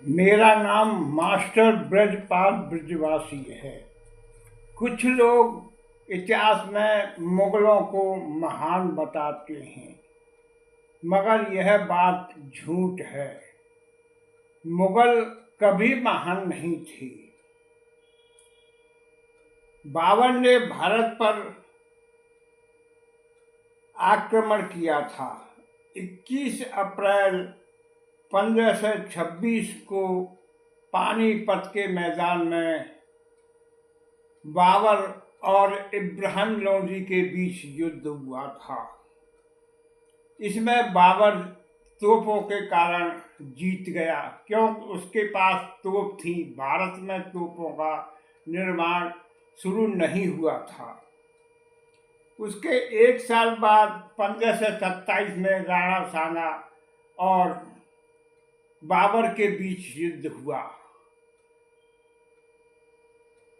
मेरा नाम मास्टर ब्रजपाल ब्रजवासी है। कुछ लोग इतिहास में मुगलों को महान बताते हैं, मगर यह बात झूठ है। मुगल कभी महान नहीं थे। बाबर ने भारत पर आक्रमण किया था। 21 अप्रैल 1526 को पानीपत के मैदान में बाबर और इब्राहिम लोदी के बीच युद्ध हुआ था। इसमें बाबर तोपों के कारण जीत गया, क्योंकि उसके पास तोप थी। भारत में तोपों का निर्माण शुरू नहीं हुआ था। उसके एक साल बाद 1527 में राणा सांगा और बाबर के बीच युद्ध हुआ।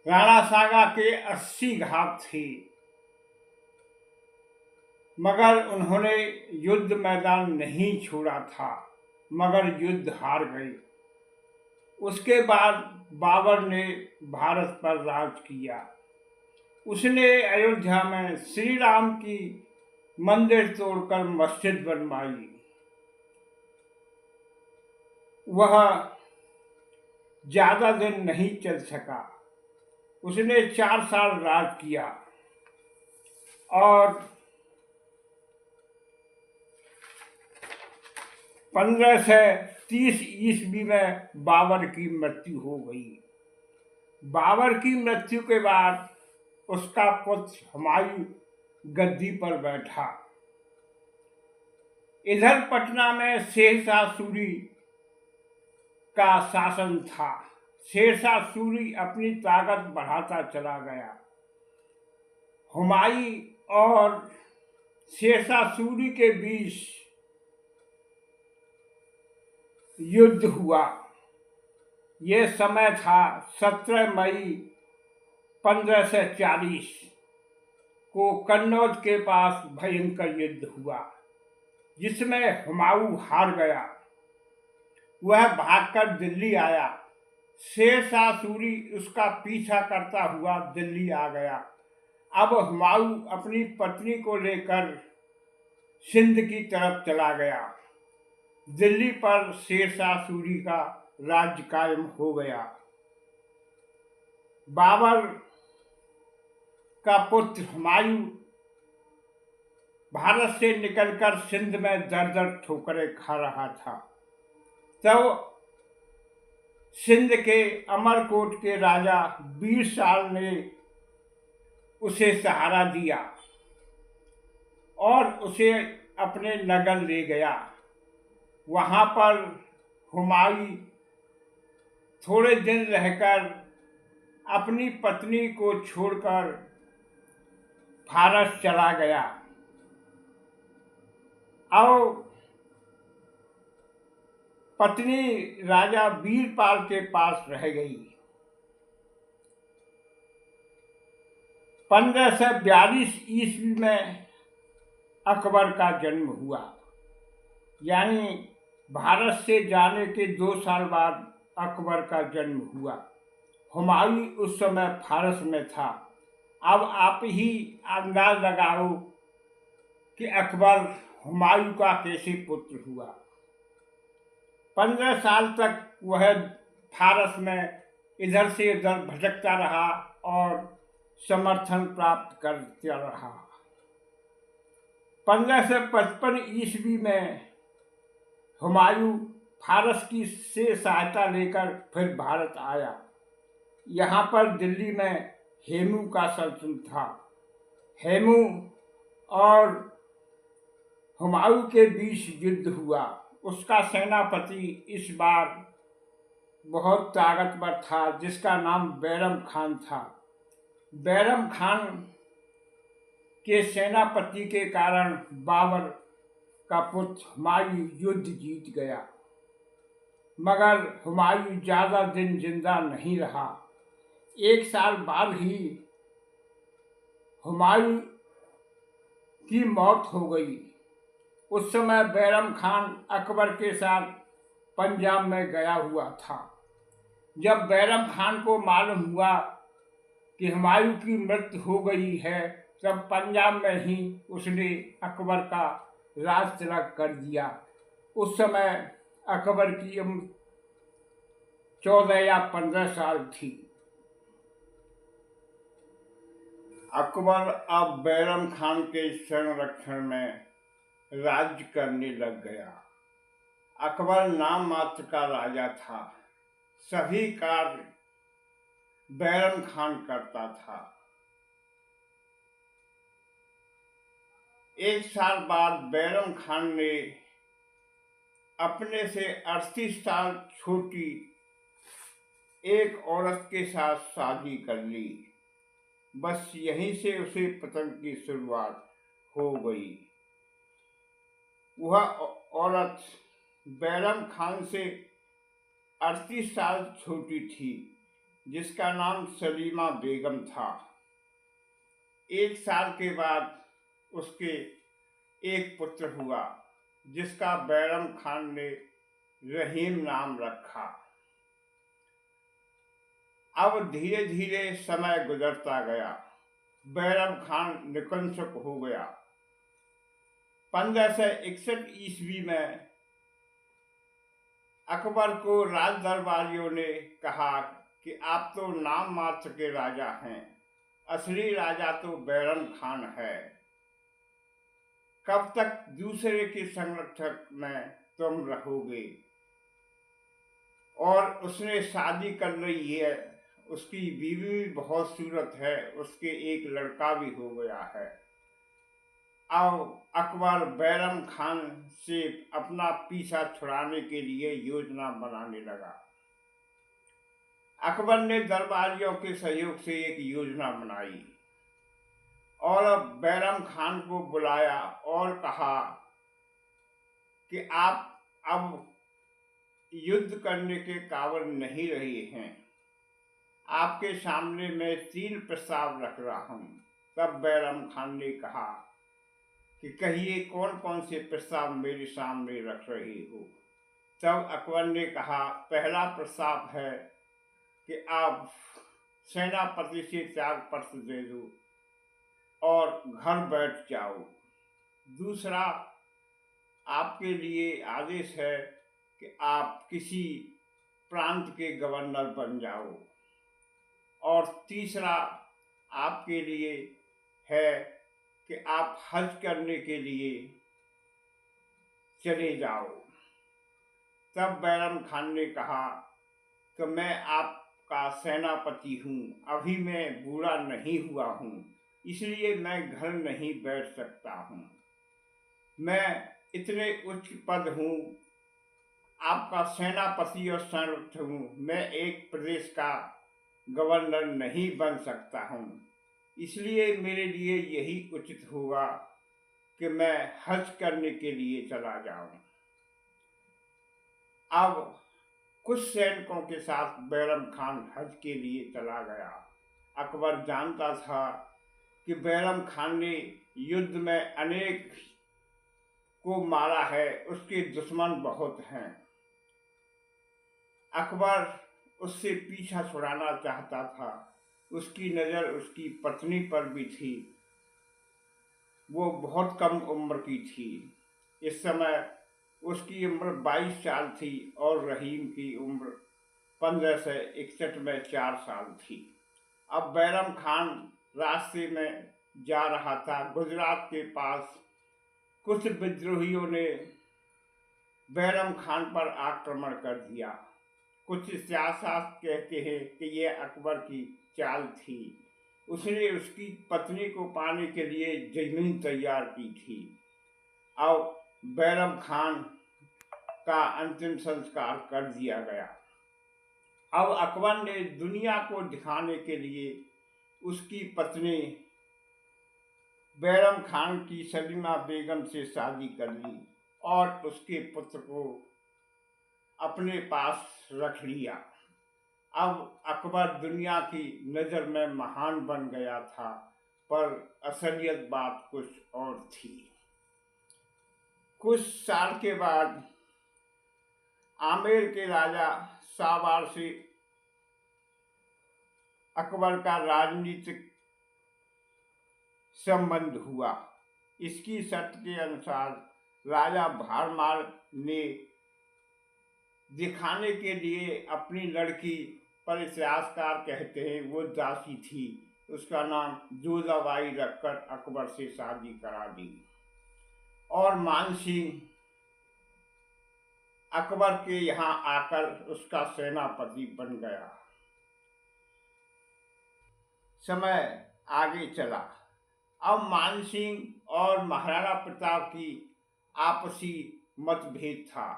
राणा सांगा के 80 घात थे, मगर उन्होंने युद्ध मैदान नहीं छोड़ा था, मगर युद्ध हार गए। उसके बाद बाबर ने भारत पर राज किया। उसने अयोध्या में श्री राम की मंदिर तोड़कर मस्जिद बनवाई। वह ज्यादा दिन नहीं चल सका। उसने 4 साल राज किया और 1530 ईस्वी में बाबर की मृत्यु हो गई। बाबर की मृत्यु के बाद उसका पुत्र हुमायूं गद्दी पर बैठा। इधर पटना में शेरशाह सूरी का शासन था। शेरशाह सूरी अपनी ताकत बढ़ाता चला गया। हुमायूं और शेरशाह सूरी के बीच युद्ध हुआ। यह समय था 17 मई 1540 को कन्नौज के पास भयंकर युद्ध हुआ, जिसमें हुमायूं हार गया। वह भागकर दिल्ली आया। शेरशाह सूरी उसका पीछा करता हुआ दिल्ली आ गया। अब हुमायूं अपनी पत्नी को लेकर सिंध की तरफ चला गया। दिल्ली पर शेरशाह सूरी का राज्य कायम हो गया। बाबर का पुत्र हुमायूं भारत से निकलकर सिंध में दर दर ठोकरें खा रहा था। तब सिंध के अमरकोट के राजा वीर साल ने उसे सहारा दिया और उसे अपने नगर ले गया। वहां पर हुमायूं थोड़े दिन रहकर अपनी पत्नी को छोड़कर फारस चला गया और पत्नी राजा वीरपाल के पास रह गई। 1542 ईस्वी में अकबर का जन्म हुआ। यानी भारत से जाने के 2 साल बाद अकबर का जन्म हुआ। हुमायूं उस समय फारस में था। अब आप ही अंदाज लगाओ कि अकबर हुमायूं का कैसे पुत्र हुआ। 15 साल तक वह फारस में इधर से उधर भटकता रहा और समर्थन प्राप्त करता रहा। 1555 ईस्वी में हुमायूं फारस की से सहायता लेकर फिर भारत आया। यहाँ पर दिल्ली में हेमू का शासन था। हेमू और हुमायूं के बीच युद्ध हुआ। उसका सेनापति इस बार बहुत ताकतवर था, जिसका नाम बैरम खान था। बैरम खान के सेनापति के कारण बाबर का पुत्र हुमायूं युद्ध जीत गया, मगर हुमायूं ज्यादा दिन जिंदा नहीं रहा। 1 साल बाद ही हुमायूं की मौत हो गई। उस समय बैरम खान अकबर के साथ पंजाब में गया हुआ था। जब बैरम खान को मालूम हुआ कि हुमायूं की मृत्यु हो गई है, तब पंजाब में ही उसने अकबर का राज तिलक कर दिया। उस समय अकबर की उम्र 14 या 15 साल थी। अकबर अब बैरम खान के संरक्षण में राज्य करने लग गया। अकबर नाम मात्र का राजा था, सभी कार्य बैरम खान करता था। एक साल बाद बैरम खान ने अपने से 38 साल छोटी एक औरत के साथ शादी कर ली। बस यहीं से उसे पतन की शुरुआत हो गई। वह औरत बैरम खान से 38 साल छोटी थी, जिसका नाम सलीमा बेगम था। एक साल के बाद उसके एक पुत्र हुआ, जिसका बैरम खान ने रहीम नाम रखा। अब धीरे धीरे समय गुजरता गया। बैरम खान निकंसक हो गया। 1561 ईस्वी में अकबर को राज दरबारियों ने कहा कि आप तो नाम मात्र के राजा हैं, असली राजा तो बैरम खान है। कब तक दूसरे के संरक्षक में तुम रहोगे? और उसने शादी कर ली है, उसकी बीवी भी बहुत सूरत है, उसके एक लड़का भी हो गया है। अब अकबर बैरम खान से अपना पीछा छुड़ाने के लिए योजना बनाने लगा। अकबर ने दरबारियों के सहयोग से एक योजना बनाई और बैरम खान को बुलाया और कहा कि आप अब युद्ध करने के काबिल नहीं रहे हैं। आपके सामने मैं 3 प्रस्ताव रख रहा हूं। तब बैरम खान ने कहा कि कहिए कौन कौन से प्रस्ताव मेरे सामने रख रहे हो। तब अकबर ने कहा, पहला प्रस्ताव है कि आप सेनापति से त्याग पत्र दे दो और घर बैठ जाओ। दूसरा आपके लिए आदेश है कि आप किसी प्रांत के गवर्नर बन जाओ। और तीसरा आपके लिए है कि आप हज करने के लिए चले जाओ। तब बैरम खान ने कहा कि मैं आपका सेनापति हूँ, अभी मैं बूढ़ा नहीं हुआ हूँ, इसलिए मैं घर नहीं बैठ सकता हूँ। मैं इतने उच्च पद हूँ, आपका सेनापति और संरक्षक हूँ, मैं एक प्रदेश का गवर्नर नहीं बन सकता हूँ। इसलिए मेरे लिए यही उचित होगा कि मैं हज करने के लिए चला जाऊं। अब कुछ सैनिकों के साथ बैरम खान हज के लिए चला गया। अकबर जानता था कि बैरम खान ने युद्ध में अनेक को मारा है, उसके दुश्मन बहुत हैं। अकबर उससे पीछा छुड़ाना चाहता था। उसकी नज़र उसकी पत्नी पर भी थी। वो बहुत कम उम्र की थी। इस समय उसकी उम्र 22 साल थी और रहीम की उम्र 1561 में 4 साल थी। अब बैरम खान रास्ते में जा रहा था। गुजरात के पास कुछ विद्रोहियों ने बैरम खान पर आक्रमण कर दिया। कुछ इतिहासकार कहते हैं कि यह अकबर की चाल थी। उसने उसकी पत्नी को पाने के लिए जमीन तैयार की थी। अब बैरम खान का अंतिम संस्कार कर दिया गया। अब अकबर ने दुनिया को दिखाने के लिए उसकी पत्नी बैरम खान की सलीमा बेगम से शादी कर ली और उसके पुत्र को अपने पास रख लिया। अब अकबर दुनिया की नज़र में महान बन गया था, पर असलियत बात कुछ और थी। कुछ साल के बाद आमेर के राजा साबार से अकबर का राजनीतिक संबंध हुआ। इसकी शर्त के अनुसार राजा भारमाल ने दिखाने के लिए अपनी लड़की, पर इतिहासकार कहते हैं वो दासी थी, उसका नाम जोधाबाई रखकर अकबर से शादी करा दी। और मानसिंह अकबर के यहाँ आकर उसका सेनापति बन गया। समय आगे चला। अब मानसिंह और महाराणा प्रताप की आपसी मतभेद था।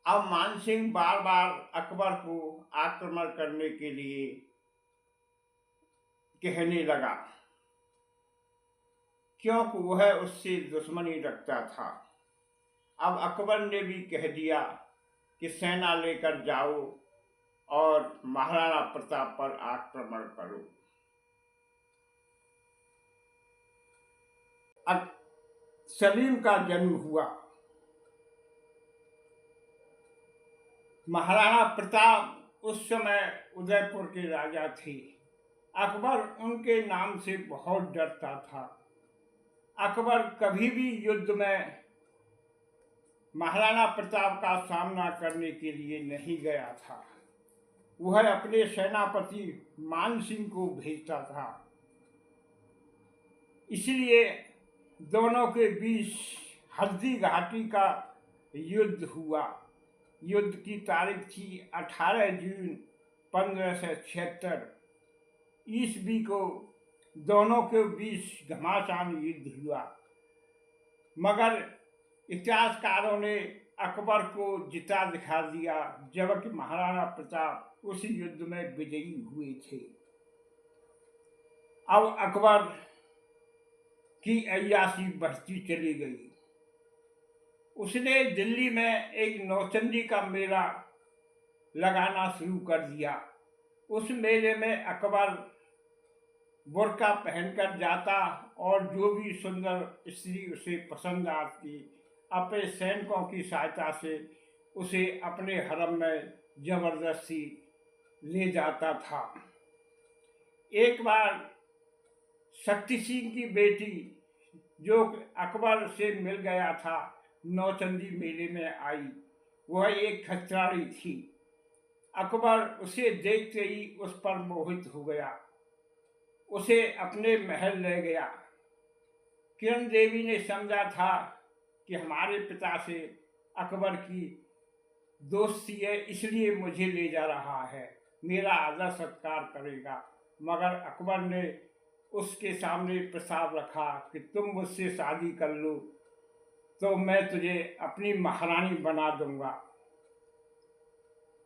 अब मानसिंह बार बार अकबर को आक्रमण करने के लिए कहने लगा, क्योंकि वह उससे दुश्मनी रखता था। अब अकबर ने भी कह दिया कि सेना लेकर जाओ और महाराणा प्रताप पर आक्रमण करो। सलीम का जन्म हुआ। महाराणा प्रताप उस समय उदयपुर के राजा थे। अकबर उनके नाम से बहुत डरता था। अकबर कभी भी युद्ध में महाराणा प्रताप का सामना करने के लिए नहीं गया था। वह अपने सेनापति मानसिंह को भेजता था। इसलिए दोनों के बीच हल्दी घाटी का युद्ध हुआ। युद्ध की तारीख थी 18 जून 1576 ईस्वी को। दोनों के बीच घमासान युद्ध हुआ, मगर इतिहासकारों ने अकबर को जिता दिखा दिया, जबकि महाराणा प्रताप उस युद्ध में विजयी हुए थे। अब अकबर की अय्याशी बढ़ती चली गई। उसने दिल्ली में एक नौचंदी का मेला लगाना शुरू कर दिया। उस मेले में अकबर बुर्का पहनकर जाता और जो भी सुंदर स्त्री उसे पसंद आती, अपने सैनिकों की सहायता से उसे अपने हरम में जबरदस्ती ले जाता था। एक बार शक्ति सिंह की बेटी, जो अकबर से मिल गया था, नौचंदी मेले में आई। वह एक खच्चरानी थी। अकबर उसे देखते ही उस पर मोहित हो गया। उसे अपने महल ले गया। किरण देवी ने समझा था कि हमारे पिता से अकबर की दोस्ती है, इसलिए मुझे ले जा रहा है, मेरा आदर सत्कार करेगा। मगर अकबर ने उसके सामने प्रस्ताव रखा कि तुम मुझसे शादी कर लो तो मैं तुझे अपनी महारानी बना दूंगा।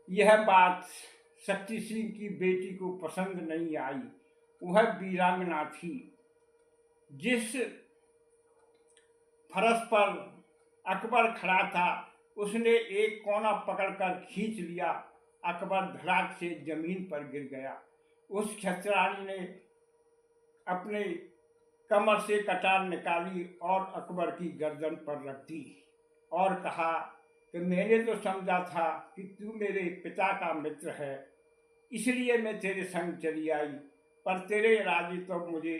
यह बात शक्ति सिंह की बेटी को पसंद नहीं आई। वह वीरांगना थी। जिस फरस पर अकबर खड़ा था, उसने एक कोना पकड़कर खींच लिया। अकबर धड़ाक से जमीन पर गिर गया। उस खच्चरानी ने अपने कमर से कटार निकाली और अकबर की गर्दन पर रख दी और कहा कि मैंने तो समझा था कि तू मेरे पिता का मित्र है, इसलिए मैं तेरे संग चली आई, पर तेरे इरादे तो मुझे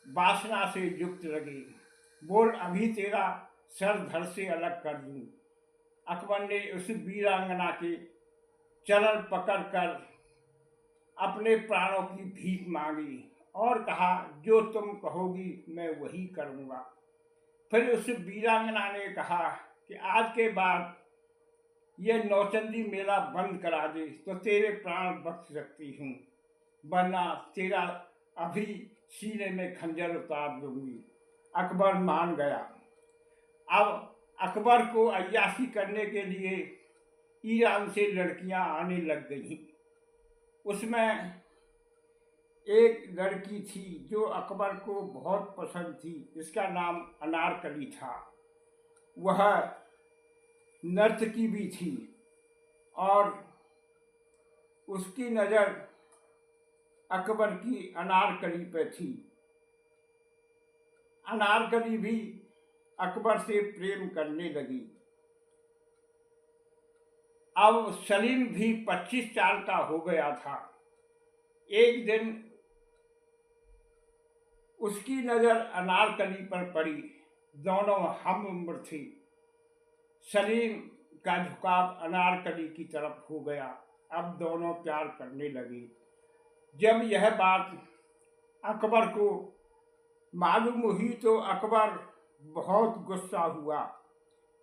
वासना से युक्त लगे। बोल, अभी तेरा सर धड़ से अलग कर दूं। अकबर ने उस वीरांगना के चरण पकड़कर अपने प्राणों की भीख मांगी और कहा, जो तुम कहोगी मैं वही करूँगा। फिर उस वीरांगना ने कहा कि आज के बाद यह नौचंदी मेला बंद करा दे तो तेरे प्राण बख्श सकती हूँ, वरना तेरा अभी सीने में खंजर उतार दूंगी। अकबर मान गया। अब अकबर को अय्याशी करने के लिए ईरान से लड़कियां आने लग गईं। उसमें एक लड़की थी जो अकबर को बहुत पसंद थी। इसका नाम अनारकली था। वह नर्तकी भी थी और उसकी नज़र अकबर की अनारकली पे थी। अनारकली भी अकबर से प्रेम करने लगी। अब सलीम भी 25 साल का हो गया था। एक दिन उसकी नज़र अनारकली पर पड़ी। दोनों हम उम्र थी। सलीम का झुकाव अनारकली की तरफ हो गया। अब दोनों प्यार करने लगे। जब यह बात अकबर को मालूम हुई तो अकबर बहुत गुस्सा हुआ।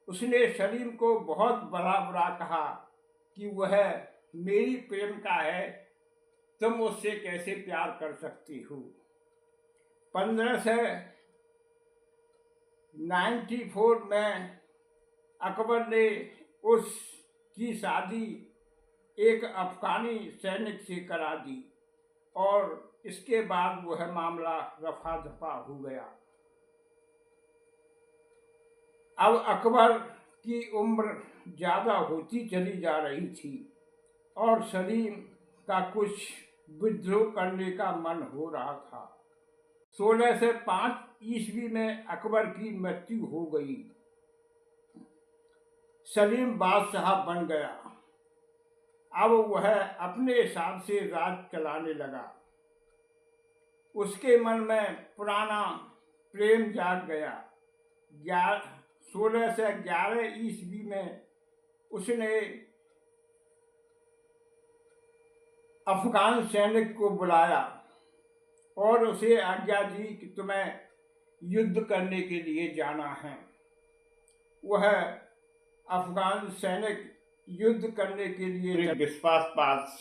उसने सलीम को बहुत बुरा बुरा कहा कि वह मेरी प्रेमिका है, तुम उससे कैसे प्यार कर सकती हो। 1594 में अकबर ने उसकी शादी एक अफगानी सैनिक से करा दी और इसके बाद वह मामला रफा दफा हो गया। अब अकबर की उम्र ज़्यादा होती चली जा रही थी और सलीम का कुछ विद्रोह करने का मन हो रहा था। 1605 ईस्वी में अकबर की मृत्यु हो गई। सलीम बादशाह बन गया। अब वह अपने हिसाब से राज चलाने लगा। उसके मन में पुराना प्रेम जाग गया। 1611 ईस्वी में उसने अफगान सैनिक को बुलाया और उसे आज्ञा दी कि तुम्हें युद्ध करने के लिए जाना है। वह अफगान सैनिक युद्ध करने के लिए विश्वासपात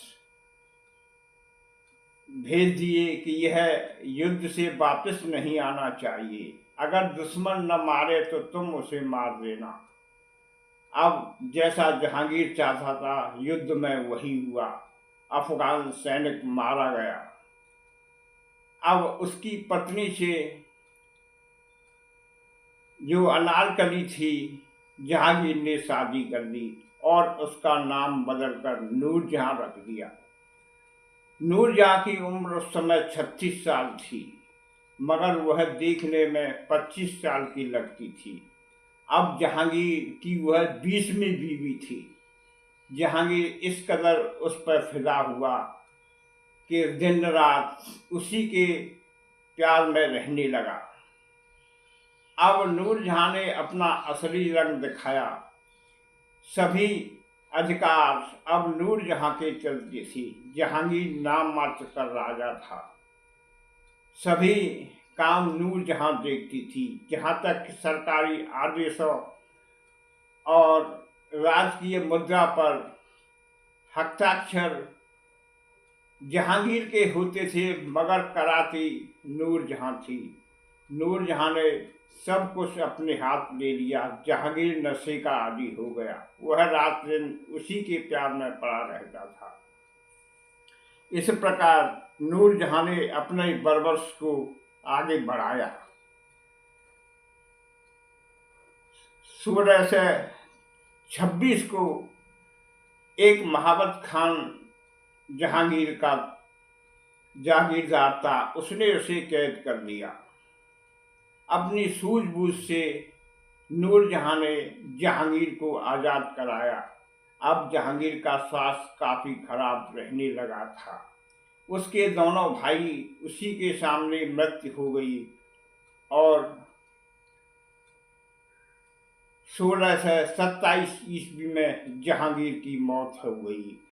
भेज दिए कि यह युद्ध से वापस नहीं आना चाहिए। अगर दुश्मन न मारे तो तुम उसे मार देना। अब जैसा जहांगीर चाहता था युद्ध में वही हुआ। अफगान सैनिक मारा गया। अब उसकी पत्नी से जो अनारकली थी जहांगीर ने शादी कर दी और उसका नाम बदलकर नूरजहां रख दिया। नूरजहां की उम्र उस समय 36 साल थी, मगर वह देखने में 25 साल की लगती थी। अब जहांगीर की वह 20वीं बीवी थी। जहांगीर इस कदर उस पर फिदा हुआ कि दिन रात उसी के प्यार में रहने लगा। अब नूरजहां ने अपना असली रंग दिखाया। सभी अधिकार अब नूरजहां के चलते थी। जहांगीर नाम मात्र का राजा था। सभी काम नूरजहां देखती थी। जहाँ तक सरकारी आदेशों और राजकीय मुद्रा पर हस्ताक्षर जहांगीर के होते थे, मगर कराती नूरजहां थी। नूरजहां ने सब कुछ अपने हाथ ले लिया। जहांगीर नशे का आदी हो गया। वह रात दिन उसी के प्यार में पड़ा रहता था। इस प्रकार नूरजहां ने अपने बरबस को आगे बढ़ाया। 1626 को एक महाबत खान जहांगीर का जागीरदार था। उसने उसे कैद कर लिया। अपनी सूझबूझ से नूरजहां ने जहांगीर को आज़ाद कराया। अब जहांगीर का स्वास्थ्य काफ़ी खराब रहने लगा था। उसके दोनों भाई उसी के सामने मृत्यु हो गई और 1627 ईस्वी में जहांगीर की मौत हो गई।